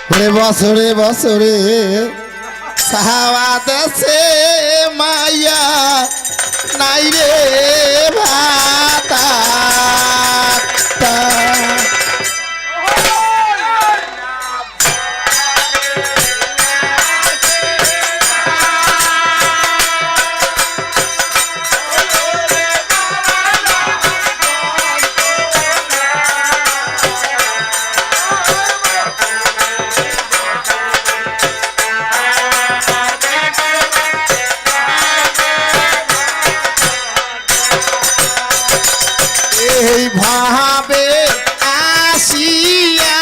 ওরে বছরে বছরে সাহাওয়াত আছে মাইয়া নাই রে ভাতা ভাবে আসিয়া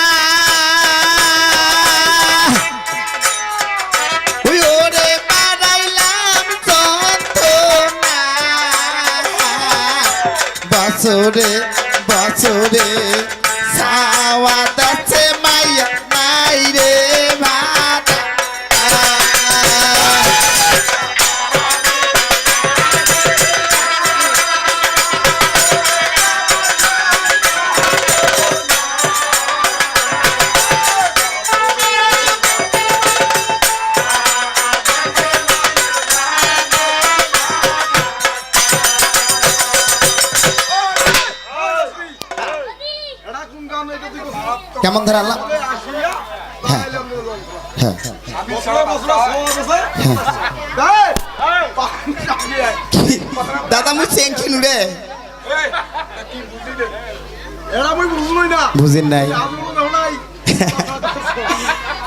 ওরে বাড়াইলাম যন্ত্রণা বছরে বছরে সাওয়াত আছে মাইয়া নাই রে ভাতা কেমন ধরে আল্লাহ হ্যাঁ হ্যাঁ দাদা মুই চেংছি নুরে বুঝিন নাই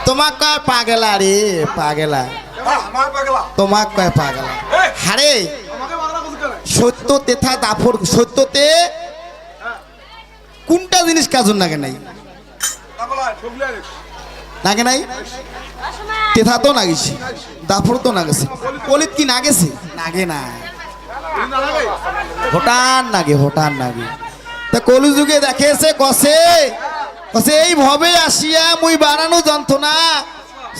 তোমাক কয় পাগলা রে পাগলা তোমাক কয় পাগলা হারে সত্য তেথা দাফর সত্যতে কোনটা জিনিস কাজর নাগে নাই নাগে নাই তেথা তো নাগেছি দাফর তো নাগেছে পলিত কি নাগেছে নাগে না হঠাৎ নাগে হঠাৎ নাগে তা কলি যুগে দেখেছে কসে কসে এই ভবে আসিয়া মুই বানানো যন্ত্রণা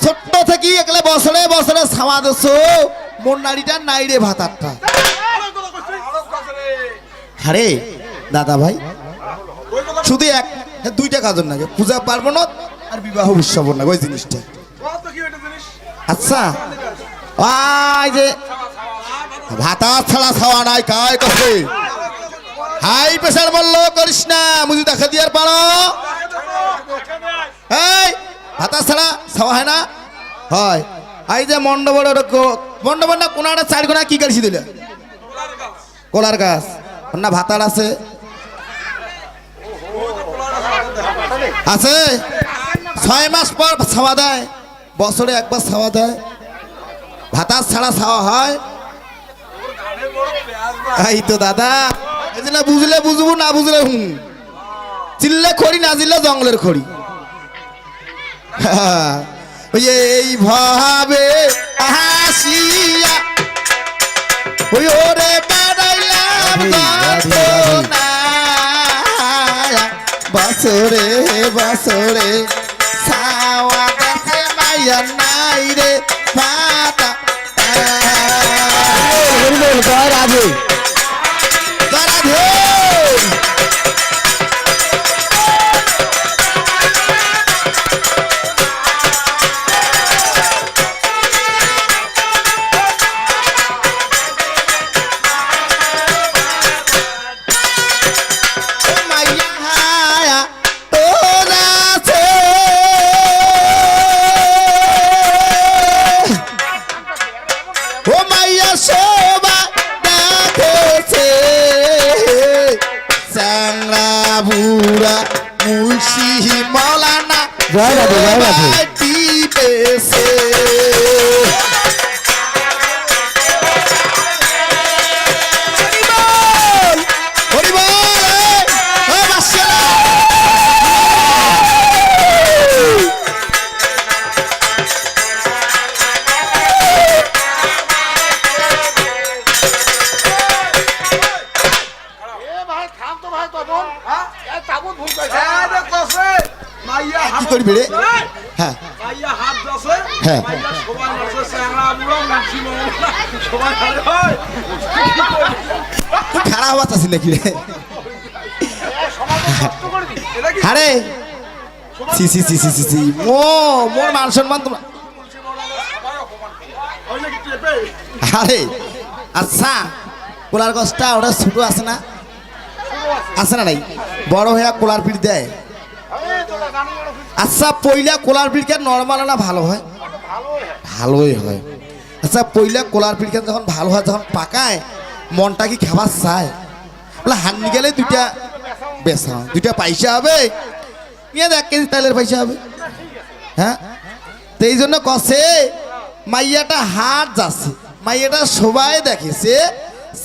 ছোট্ট থেকে একলে বছরে বছরে ছাওয়া দেছো মোর নারীটা নাই রে ভাতারটা হারে দাদা ভাই শুধু এক দুইটা কাজর নাগে পূজা পার্বণ আর বিবাহ উৎসব না ওই জিনিসটা আচ্ছা ওই যে ভাতা ছাড়া ছাওয়া নাই কায় কসে হাই প্রেসার বলল করিস না মুজি দেখা দিয়ার পারো এই ভাতা ছাড়া ছাওয়া হয় না হয় এই যে মণ্ডপের মণ্ডপের না কোনাটা চার কোনা কি কাটছি দিলে কলার গাছ না ভাতার আছে আছে 6 মাস পর ছাওয়া দেয় বছরে একবার ছাওয়া দেয় ভাতার ছাড়া ছাওয়া হয় এই তো দাদা এই যে না বুঝলে বুঝবো না বুঝলে হুম চিল্লে খড়ি না চিল্লে জঙ্গলের খড়ি ওই এই ভাবে হাসিয়া ওই ওরে বাড়াইলাম যন্ত্রণা বছরে বছরে সাওয়াত আছে মাইয়া নাই রে ভাতা রাধে রাধে বুড়া মুন্সি মৌলানা জয় রাধে জয় রাধে টিপেছে কি করবি রে হ্যাঁ হ্যাঁ খারাপ আওয়াজ আছে নাকি রে আরে সি সি সি সি সি সি মোর মান সম্মান তোমরা আরে আচ্ছা কোলার গছটা ওটা ছোট আছে না আছে না নাই বড় হয়ে কোলার পিঠ দেয় আচ্ছা পয়লা কোলার পিঠ নর্মাল না ভালো হয় ভালোই হয় আচ্ছা পয়লা কোলার পিঠ যখন ভালো হয় তখন পাকায় মনটা কি খাবার চায় বলে হান্নি গেলে দুইটা বেচা দুইটা পয়সা হবে নিয়ে 1 কেজি তেলের পয়সা হবে হ্যাঁ তো এই জন্য কষে মাইয়াটা হাট যাচ্ছে মাইয়াটা সবাই দেখেছে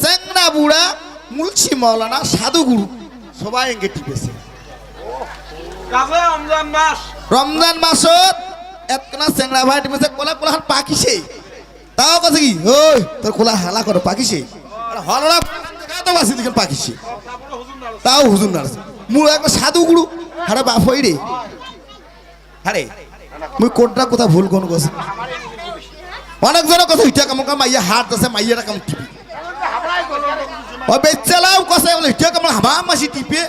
চেংড়া বুড়া মুলসি মৌলানা সাধু গুরু সবাই এঙ্গে টিপেছে রমজান মাসত এতনা চেংড়া ভাই টিপেছে কোলা কোলা পাকিছে তাও কথা কি ওই তোর কোলা হালা করো পাকিছে হলরা তো বাসি দেখেন পাকিছে তাও হুজুর না মুড় একটা সাধু গুরু আরে বাপ হই রে আরে মুই কোনটা কথা ভুল কোন কথা অনেক জনের কথা ইটা কেমন কাম মাইয়া হাট আছে মাইয়াটা কেমন টিপে ও বেচালাও কথা বলে ইটা কেমন হামা মাসি টিপে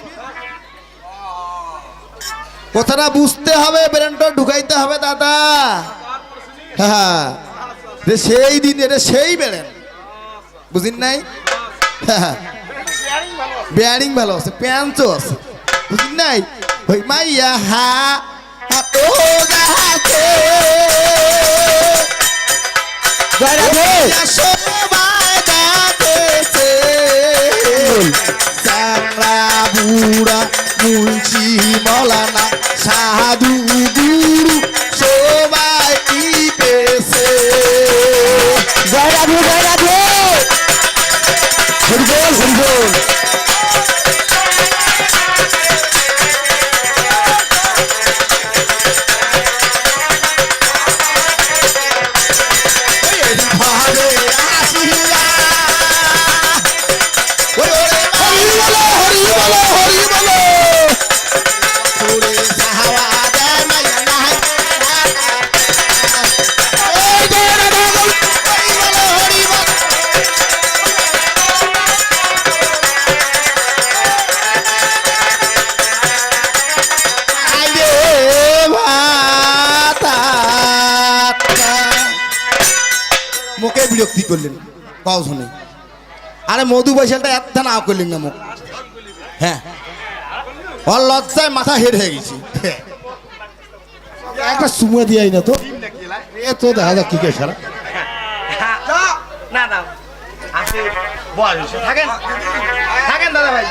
কথাটা বুঝতে হবে ব্রেনটা ঢুকাইতে হবে দাদা হ্যাঁ রে সেই দিন এটা সেই বেরেন বুঝিন নাই হ্যাঁ বেয়ারিং ভালো আছে প্যান্টও আছে বুঝিন নাই ওই মাইয়া হা ও গাছে সবাই ডাকেছে চাংড়া বুড়া মুলচি মৌলানা সাধু গুরু সবাই টিপেছে জয় রাধে হরিবল হরিবল মুখে বিরক্তি করলেন পাও শুনে আরে মধু বৈশালটা একটা না করলেন না মুখ হ্যাঁ ওর লজ্জায় মাথা হেড হয়ে গেছি একটা সুমে দিয়াই না তো এ তো দেখা যাক কি কে সারা না না আসে বয়স থাকেন থাকেন দাদা ভাই